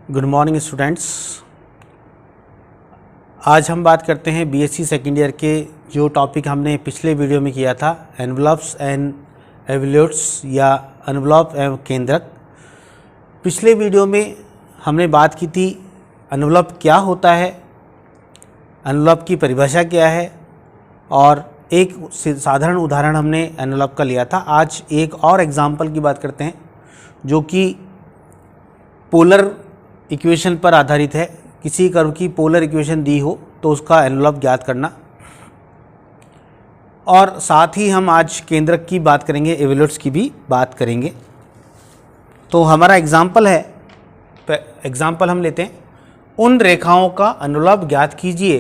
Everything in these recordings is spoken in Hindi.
Good morning students. आज हम बात करते हैं बीएससी सेकेंड ईयर के जो टॉपिक हमने पिछले वीडियो में किया था, एनवलप्स एंड एवोल्यूट्स या एनवलप एवं केंद्रक। पिछले वीडियो में हमने बात की थी एनवलप क्या होता है, एनवलप की परिभाषा क्या है, और एक साधारण उदाहरण हमने एनवलप का लिया था। आज एक और एग्जाम्पल की बात करते हैं जो कि पोलर इक्वेशन पर आधारित है। किसी कर्व की पोलर इक्वेशन दी हो तो उसका एनवलप ज्ञात करना, और साथ ही हम आज केंद्रक की बात करेंगे, एवोल्यूट्स की भी बात करेंगे। तो हमारा एग्जाम्पल है, एग्जाम्पल हम लेते हैं, उन रेखाओं का एनवलप ज्ञात कीजिए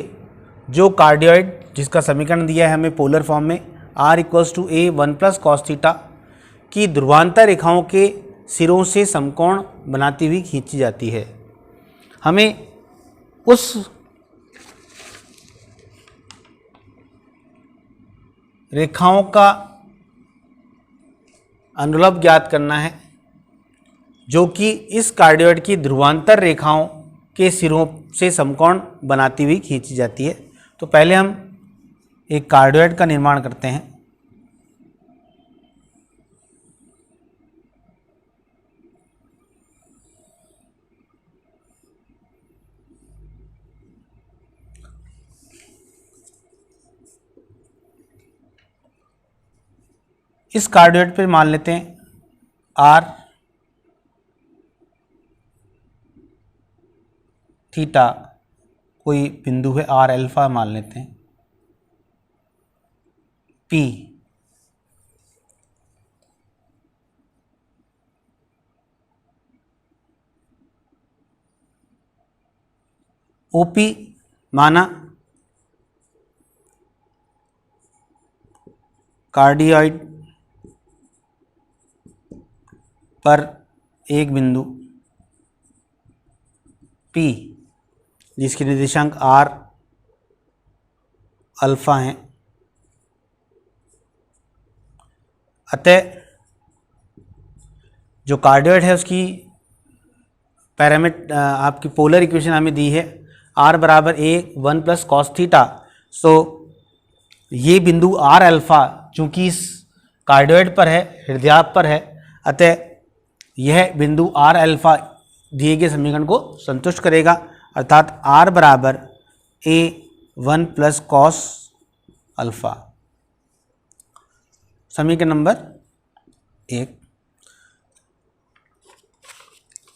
जो कार्डियोइड, जिसका समीकरण दिया है हमें पोलर फॉर्म में, r = a 1 + cos थीटा की ध्रुवांतर रेखाओं के सिरों से समकोण बनाती हुई खींची जाती है। हमें उस रेखाओं का एनवलप ज्ञात करना है जो कि इस कार्डियोइड की ध्रुवांतर रेखाओं के सिरों से समकोण बनाती हुई खींची जाती है। तो पहले हम एक कार्डियोइड का निर्माण करते हैं। इस कार्डियोइड पे मान लेते हैं r थीटा कोई बिंदु है, r अल्फा मान लेते हैं, p OP माना कार्डियोइड पर एक बिंदु P जिसके निर्देशांक r अल्फा हैं। अतः जो कार्डियोइड है उसकी पैरामीटर आपकी पोलर इक्वेशन हमें दी है, r = a 1 + cos theta. So ये बिंदु r अल्फा चूँकि इस कार्डियोइड पर है, हृदयाब पर है, अतः यह बिंदु r अल्फा दिए गए समीकरण को संतुष्ट करेगा, अर्थात r = a 1 + cos अल्फा। समीकरण नंबर 1।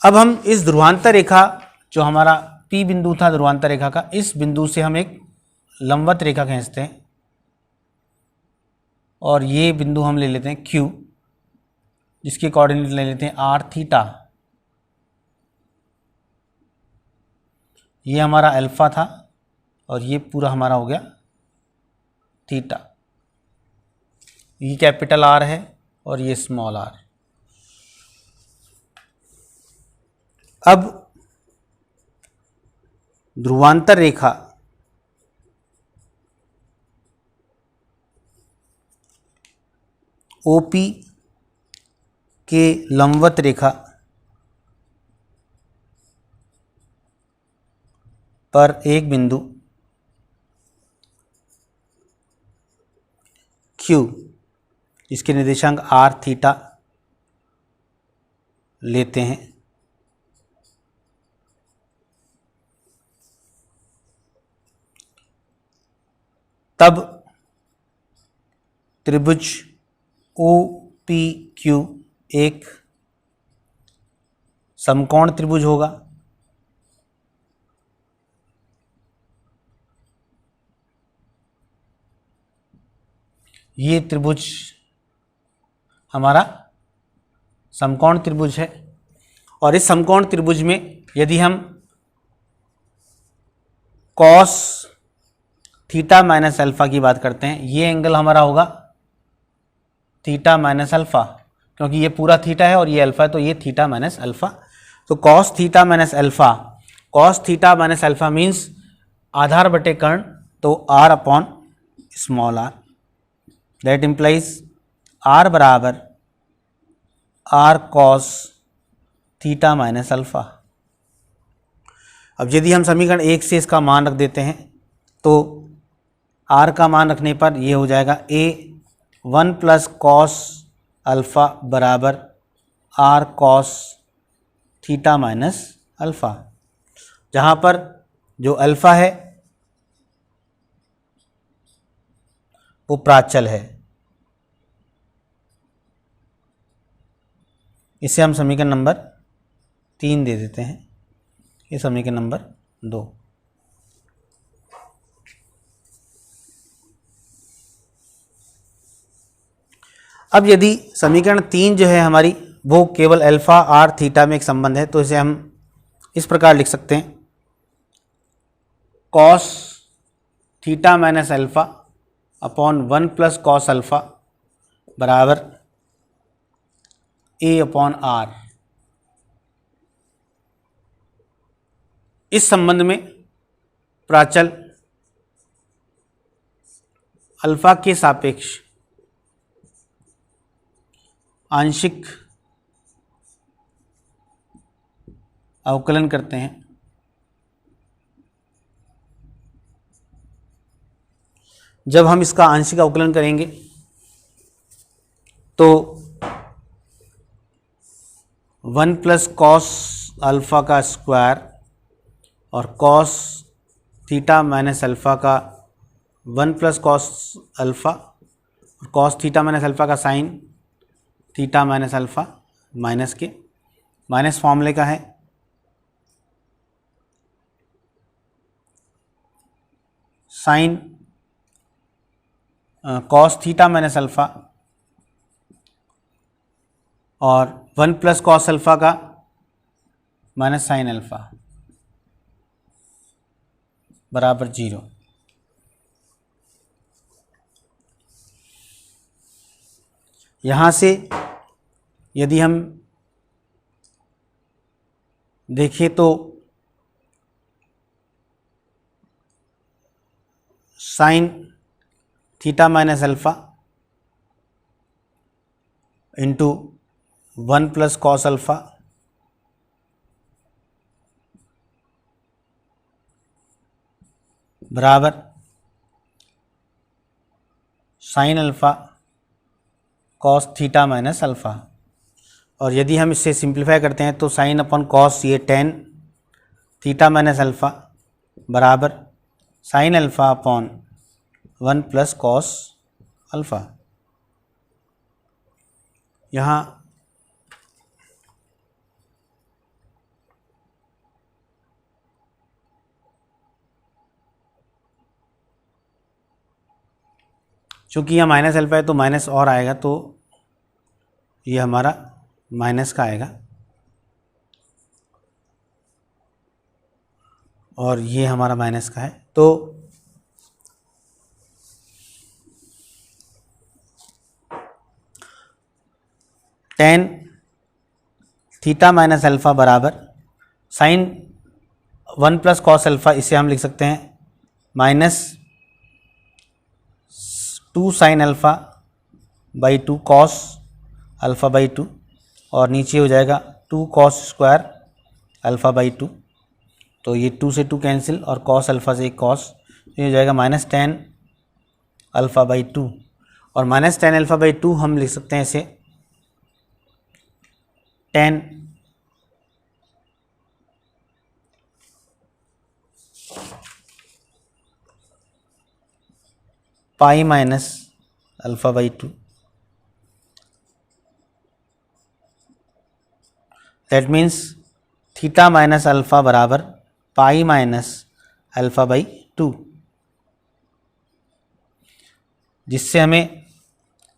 अब हम इस ध्रुवांतर रेखा, जो हमारा P बिंदु था ध्रुवांतर रेखा का, इस बिंदु से हम एक लंबवत रेखा खींचते हैं और ये बिंदु हम ले लेते हैं Q, जिसके कोऑर्डिनेट ले लेते हैं r थीटा। ये हमारा अल्फा था और ये पूरा हमारा हो गया थीटा। ये कैपिटल R है और ये स्मॉल r। अब ध्रुवांतर रेखा OP के लंबवत रेखा पर एक बिंदु Q जिसके निर्देशांक r थीटा लेते हैं। तब त्रिभुज OPQ एक समकोण त्रिभुज होगा। ये त्रिभुज हमारा समकोण त्रिभुज है, और इस समकोण त्रिभुज में यदि हम cos थीटा माइनस अल्फा की बात करते हैं, ये एंगल हमारा होगा थीटा माइनस अल्फा, क्योंकि ये पूरा थीटा है और ये अल्फा है, तो ये थीटा माइनस अल्फा। तो cos theta minus alpha, cos theta minus alpha means आधार बटे कर्ण, तो r upon small r। That implies r बराबर r cos theta minus alpha. अब यदि हम समीकरण 1 से इसका मान रख देते हैं तो r का मान रखने पर ये हो जाएगा a 1 प्लस कॉस अल्फ़ा बराबर r cos theta minus alpha, जहाँ पर जो अल्फ़ा है वो प्राचल है। इसे हम समीकरण नंबर 3 दे देते हैं, ये समीकरण नंबर 2। अब यदि समीकरण 3 जो है हमारी वो केवल अल्फ़ा आर थीटा में एक संबंध है, तो इसे हम इस प्रकार लिख सकते हैं, cos theta minus alpha upon 1 plus cos alpha बराबर a अपॉन आर। इस संबंध में प्राचल अल्फ़ा के सापेक्ष आंशिक अवकलन करते हैं। जब हम इसका आंशिक अवकलन करेंगे तो 1 प्लस कॉस अल्फ़ा का स्क्वायर और कॉस थीटा माइनस अल्फ़ा का 1 प्लस कॉस अल्फ़ा और कॉस थीटा माइनस अल्फ़ा का sine theta minus alpha minus के माइनस फॉर्मूले का है। Sine cos theta minus alpha और 1 प्लस कॉस अल्फ़ा का माइनस साइन अल्फ़ा बराबर 0। यहाँ से यदि हम देखें तो sine theta minus alpha into 1 plus cos alpha बराबर sine alpha cos theta minus alpha. और यदि हम इसे सिंप्लीफाई करते हैं तो साइन अपॉन कॉस ये टेन थीटा माइनस अल्फ़ा बराबर sine alpha upon 1 plus cos alpha. यहाँ चूँकि यह माइनस अल्फ़ा है तो माइनस और आएगा, तो ये हमारा माइनस का आएगा और ये हमारा माइनस का है। तो टेन थीटा माइनस अल्फ़ा बराबर साइन 1 प्लस कॉस अल्फ़ा, इसे हम लिख सकते हैं minus 2 sine alpha by 2 cos alpha by 2 और नीचे हो जाएगा 2 कॉस स्क्वायर अल्फ़ा बाई 2। तो ये 2 से 2 कैंसिल और कॉस अल्फ़ा से एक कॉस, ये हो जाएगा माइनस 10 अल्फ़ा बाई 2 और माइनस 10 अल्फ़ा बाई 2 हम लिख सकते हैं इसे 10 pi minus alpha by 2। That means theta minus alpha बराबर पाई माइनस अल्फ़ा बाई 2, जिससे हमें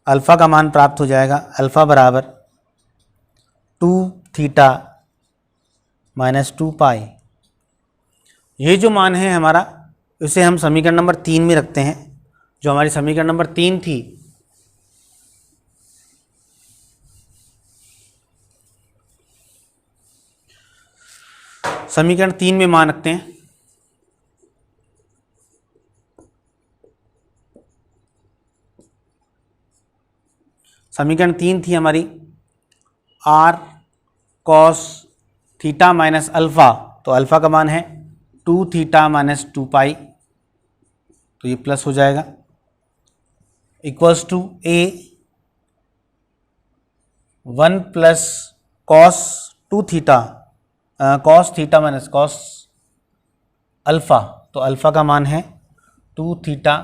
अल्फ़ा का मान प्राप्त हो जाएगा अल्फ़ा बराबर 2 थीटा माइनस 2 पाई। ये जो मान है हमारा, इसे हम समीकरण नंबर 3 में रखते हैं। जो हमारी समीकरण नंबर 3 थी, समीकरण 3 में मान रखते हैं। समीकरण 3 थी हमारी r cos theta minus alpha, तो अल्फ़ा का मान है 2 थीटा माइनस 2 पाई, तो ये प्लस हो जाएगा, equals to a 1 plus cos 2 theta, cos theta minus cos alpha, तो अल्फ़ा का मान है 2 थीटा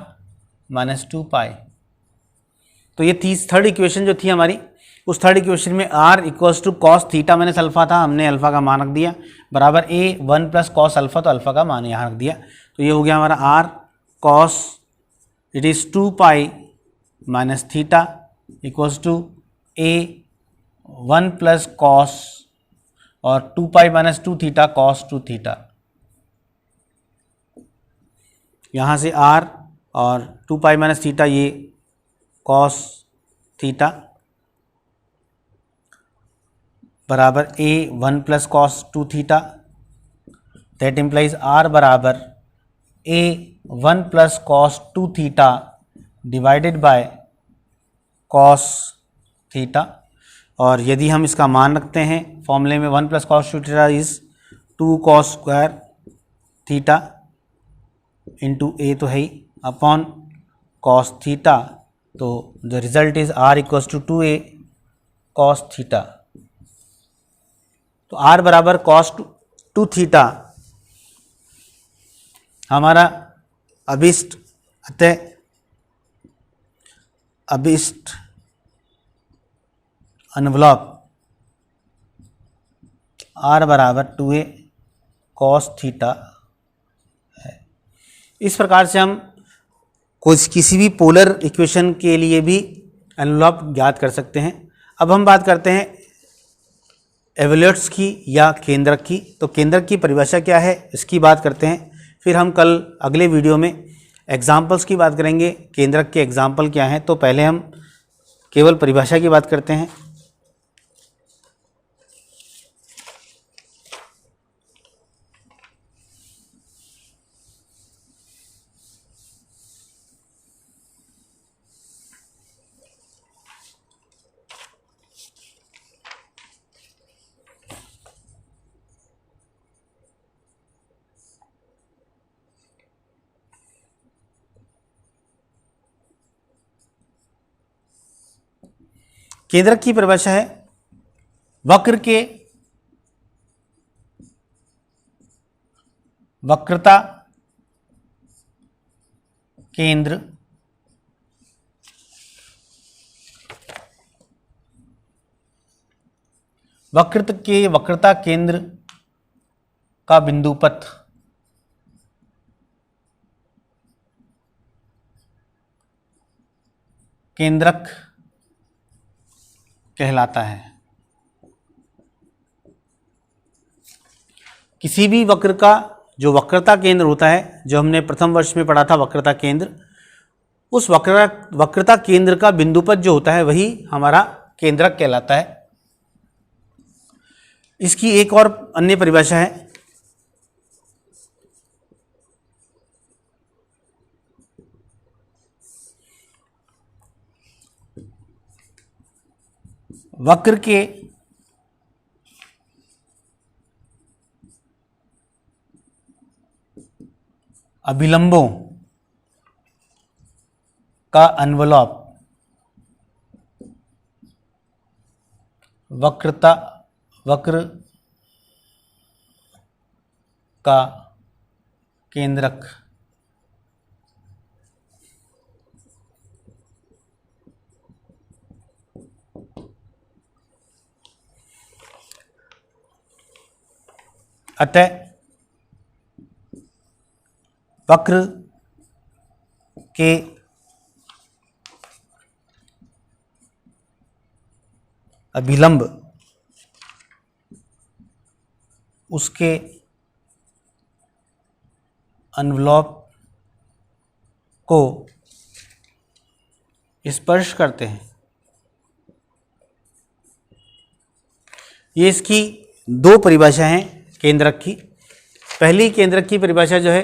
माइनस 2 पाई। तो ये थर्ड इक्वेशन जो थी हमारी, उस थर्ड इक्वेशन में r equals to cos theta minus alpha था, हमने अल्फ़ा का मान रख दिया, बराबर a 1 प्लस कॉस अल्फ़ा, तो अल्फ़ा का मान यहाँ रख दिया। तो ये हो गया हमारा r cos it is 2 pi minus theta equals to a 1 plus cos और 2 pi minus 2 theta cos 2 theta. यहाँ से r और 2 पाई माइनस थीटा, ये कॉस थीटा बराबर a 1 plus cos 2 theta, that implies r बराबर a 1 plus cos 2 theta divided by cos theta. और यदि हम इसका मान रखते हैं फॉर्मूले में 1 plus cos 2 theta is 2 cos square theta into a तो है ही अपॉन कॉस थीटा, तो the result is r equals to 2a cos theta. तो r बराबर कॉस 2 थीटा हमारा अभिष्ट, अतः अभिष्ट एनवलप r बराबर 2a कॉस थीटा है। इस प्रकार से हम किसी भी पोलर इक्वेशन के लिए भी एनवलप ज्ञात कर सकते हैं। अब हम बात करते हैं एवोल्यूट्स की या केंद्रक की। तो केंद्रक की परिभाषा क्या है इसकी बात करते हैं, फिर हम कल अगले वीडियो में एग्जाम्पल्स की बात करेंगे, केंद्रक के एग्जाम्पल क्या हैं। तो पहले हम केवल परिभाषा की बात करते हैं। केंद्रक की परिभाषा है वक्र के वक्रता केंद्र वक्र के वक्रता केंद्र का बिंदुपथ केंद्रक कहलाता है। किसी भी वक्र का जो वक्रता केंद्र होता है, जो हमने प्रथम वर्ष में पढ़ा था वक्रता केंद्र, उस वक्रता केंद्र का बिंदुपथ जो होता है वही हमारा केंद्रक कहलाता है। इसकी एक और अन्य परिभाषा है, वक्र के अभिलंबों का एनवलप वक्र का केंद्रक अतः वक्र के अभिलंब उसके एनवलप को स्पर्श करते हैं। ये इसकी दो परिभाषा हैं केंद्रक की। पहली केंद्रक की परिभाषा जो है,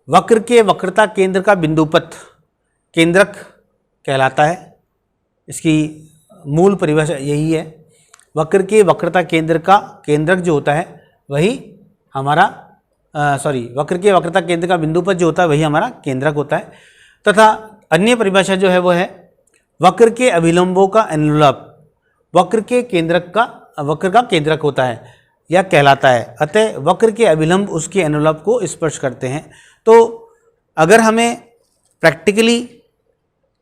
वक्र के वक्रता केंद्र का बिंदुपथ केंद्रक कहलाता है। इसकी मूल परिभाषा यही है, वक्र के वक्रता केंद्र का केंद्रक जो होता है वही हमारा वक्र के वक्रता केंद्र का बिंदु पर जो होता है वही हमारा केंद्रक होता है। तथा अन्य परिभाषा जो है वो है वक्र के अभिलंबों का एनवलप वक्र का केंद्रक होता है या कहलाता है। अतः वक्र के अभिलंब उसके एनवलप को स्पर्श करते हैं। तो अगर हमें प्रैक्टिकली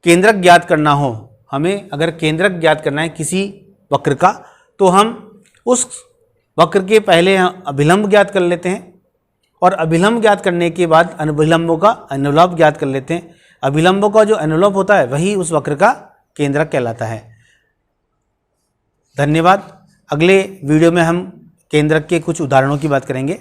केंद्रक ज्ञात करना हो, हमें अगर केंद्रक ज्ञात करना है किसी वक्र का, तो हम उस वक्र के पहले अभिलंब ज्ञात कर लेते हैं और अभिलंब ज्ञात करने के बाद अभिलंबों का एनवलप ज्ञात कर लेते हैं। अभिलंबों का जो एनवलप होता है वही उस वक्र का केंद्रक कहलाता है। धन्यवाद। अगले वीडियो में हम केंद्रक के कुछ उदाहरणों की बात करेंगे।